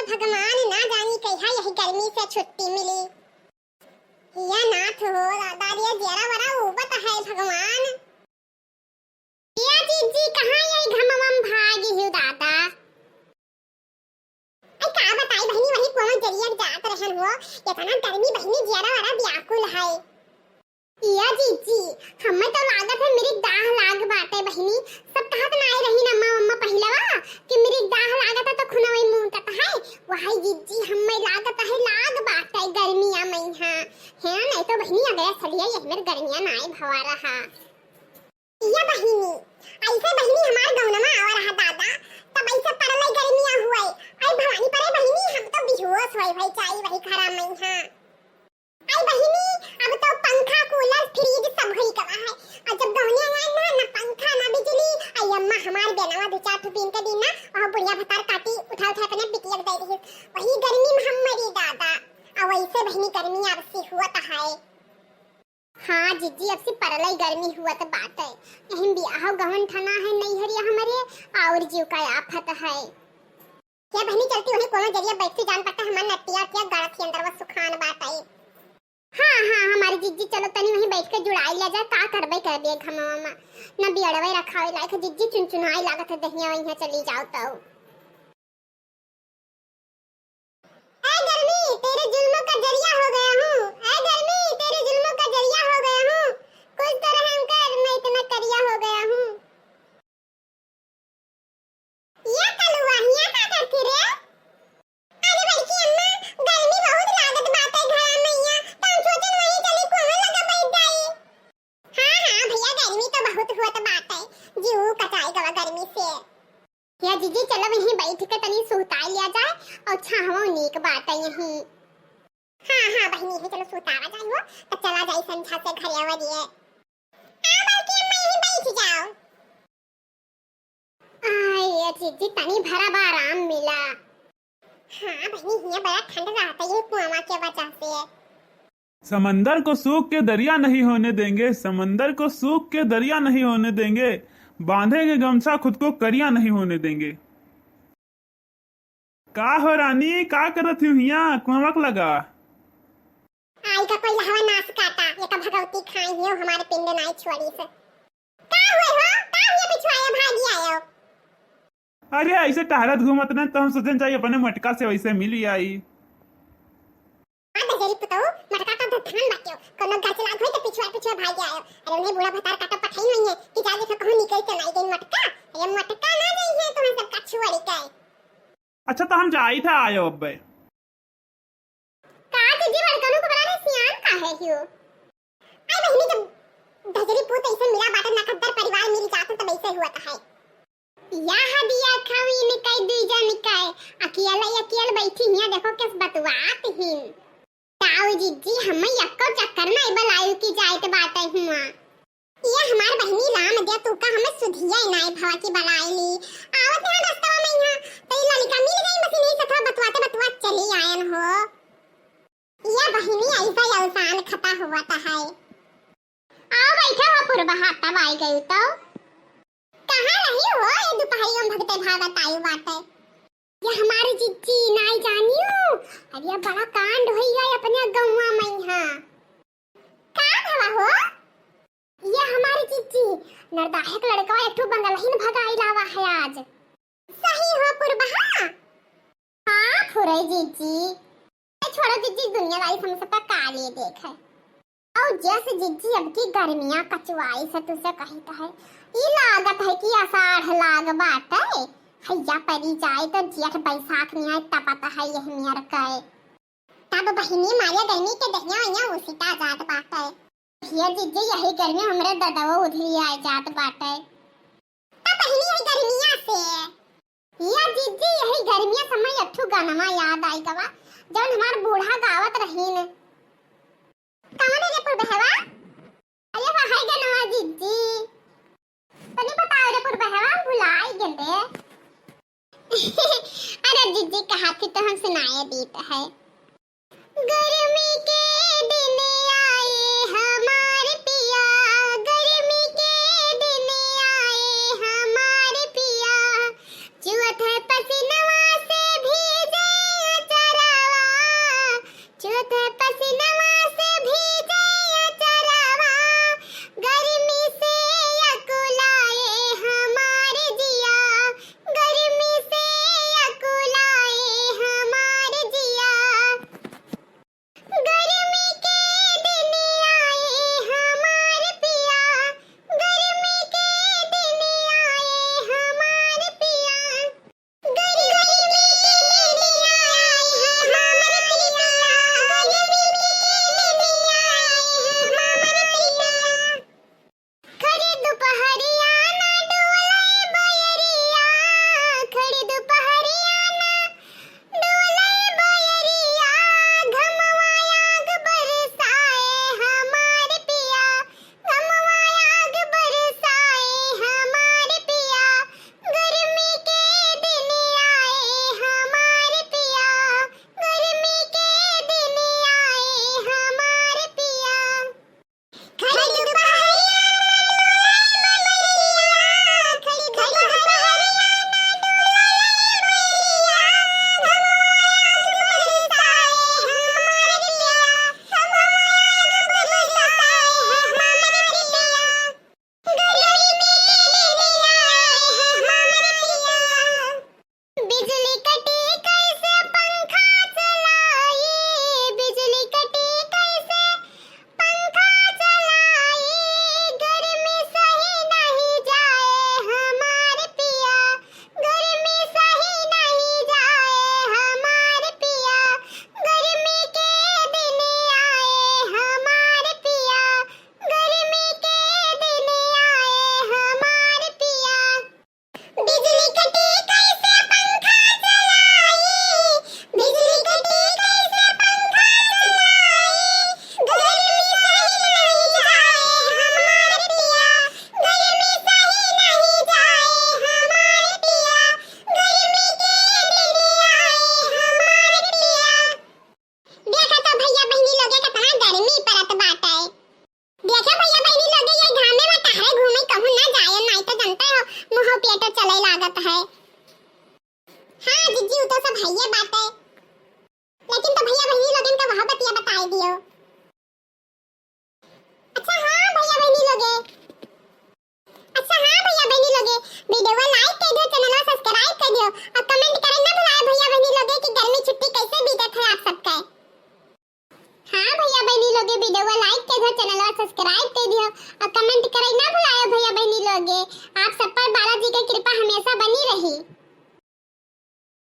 भगवान ना जानी कहिया यही गर्मी से छुट्टी मिली। या नाथ हो दादा ये जरा बड़ा उबत है भगवान। या जीजी कहाँ यही घमम भागी हो दादा। आई का बताई बहनी वही कोनो जरिया जात रहन हो इतना गर्मी बहनी जरा बड़ा व्याकुल है। या जीजी हमें तो लागत है मेरी दाह लाग बाटे बहनी सब कहत ना आई रही ना मम्मा पहलवा कि मेरी दाह लागत है तो खुना वही मुंह तक है वही जीजी हमें लागत है लाग बाटे गर्मियां में हां है नहीं तो बहनी अगर सलिया ये मेरे गर्मियां ना आए भवा रहा। या बहनी ऐसे बहनी हमार गांव में आवा रहा दादा तब ऐसे पड़ले गर्मियां हुए आई भवानी परे बहनी हम तो बेहोश होई भाई चाई वही खरा में हां। आई बहनी अब तो पंखा कूलर फ्रिज सब भई कवा है और जब गाँव में आए ना पंखा ना बिजली आई अम्मा हमार बेनवा दो चार ठुपीन के दिन ना और बुढ़िया भतार काटी उठा उठा अपने बिटिया दे रही वही गर्मी में हम मरी दादा और वैसे बहनी गर्मी अब से हुआ तो है। हाँ जीजी अब से परलई गर्मी हुआ तो बात है यहीं बियाह गहन ठना है नहीं हरिया हमारे और जीव का आफत है। क्या बहनी चलती वही कोनो जरिया बैठ के जान पता हमार नटिया क्या गाड़ा के अंदर वो सुखान बात है। हाँ हमारी जीजी चलो तनी वहीं बैठ के जुड़ाई ले जाए का करबे कर दिए घमामा न बियड़वे रखावे लायक जीजी चुनचुनाई लागत है दहिया वहीं चली जाओ तो। ए गर्मी तेरे जुल्मों का जरिया हो गया हूँ। ए गर्मी तेरे जुल्मों का जरिया हो गया हूँ कुछ तो रहम कर मैं इतना करिया हो गया हूँ। ये कलुआ हिया का करती रे अरे बड़की अम्मा गर्मी बहुत लागत बात है घर में या तो सोचन वहीं चली कोहन लगा बैठ जाई। हां भैया गर्मी तो बहुत हुआ तो बात है जीव कटाई गवा गर्मी से। या जीजी चलो वहीं बैठ के तनी सुताई लिया जाए और छाहवा नीक बात है यहीं। हां बहनी है चलो सुतावा जाए हो तो चला जाई संझा से घर आवा दिए। हां बड़की अम्मा यहीं बैठ जाओ। आई जीजी तनी भरा बा आराम मिला। हाँ बहनी हिया बड़ा ठंड रहता है कुआं के वजह से। समंदर को सूख के दरिया नहीं होने देंगे समंदर को सूख के दरिया नहीं होने देंगे बांधेंगे गमछा खुद को करिया नहीं होने देंगे। का हो रानी का करत हूँ हिया कुआं लगा। आई का कोई हवा नाश काटा ये का भगवती खाई हियो हमारे पिंड नाई छोड़ी से। का हुए हो का ये पिछवाया भागी आयो। अरे ऐसे टहरत घूमत ना तो हम सोचन चाहिए अपने मटका से वैसे मिल आई। हां दजरी पुतो मटका का धान बाटियो कोनो गाछ लाग होई तो पिछवा भाग आयो। अरे उन्हें बूढ़ा भतार काटा पठाई नहीं है कि जाके से कहूं निकल के नहीं गई मटका ये मटका ना नहीं है तुम्हें सब कछुआड़ी का। अच्छा तो हम जाई था आयो अब का जीजी बड़कनु को बड़ा सियान का है हियो। आई बहनी जब दजरी पुत ऐसे मिला बाटा ना खद्दर परिवार मेरी जात तब ऐसे हुआ है। या हदिया खावी निकाय दूजा निकाय अकेला बैठी हिया देखो किस बतवात ही ताऊ जीजी हमें यक्को चक्कर में बलायु की जायत बात है हुआ। ये हमार बहनी लाम दे तू का हमें सुधिया नाय भवा की बलाईली आवत है रास्ता में यहां तो ये लड़का मिल गई बस नहीं सथा बतवाते चली आयन हो। ये बहनी ऐसा अवसान खता हुआ था है। आओ बैठा हो पुरबहा तब आई गई तो कहां रही हो ये दोपहरी में भगते भागत आई बात है। ये हमारी जीजी नाई जानियो अरे ये बड़ा कांड होई है अपने गौवा में हां। का भवा हो ये हमारी जीजी नरदाहक लड़का एक ठो बंगलहीन भगाई लावा है आज। सही हो पुरबहा। हां फुरे जीजी छोड़ो जीजी दुनियादारी हम सब का काले देख है और जैसे जीजी अब की गर्मियां कचवाई से तुसे कही तो है ये लागत है कि आषाढ़ लाग बात है हैया परी जाए तो जेठ बैसाख नहीं आए तब पता है यह मियर कहे तब बहनी मारिया गर्मी के दहिया वहिया उसी का जात बात है। ये जीजी यही गर्मी हमरे ददवा उधरी आ जात बात है तब बहनी यही गर्मियां से या जीजी यही गर्मियां समय अठू गनमा याद आई गवा जब हमार बूढ़ा गावत रहीन कौन है रे पुरबहवा। अरे वाह है गनवा जीजी तनी बताओ रे पुरबहवा भुलाई गेले। अरे जीजी कहा थी तो हम सुनाए दीत है। गर्मी के दिन आए हमारे पिया गर्मी के दिन आए हमारे पिया चुअत है पसीनवा से भीजे तू तो सब हइये बाटे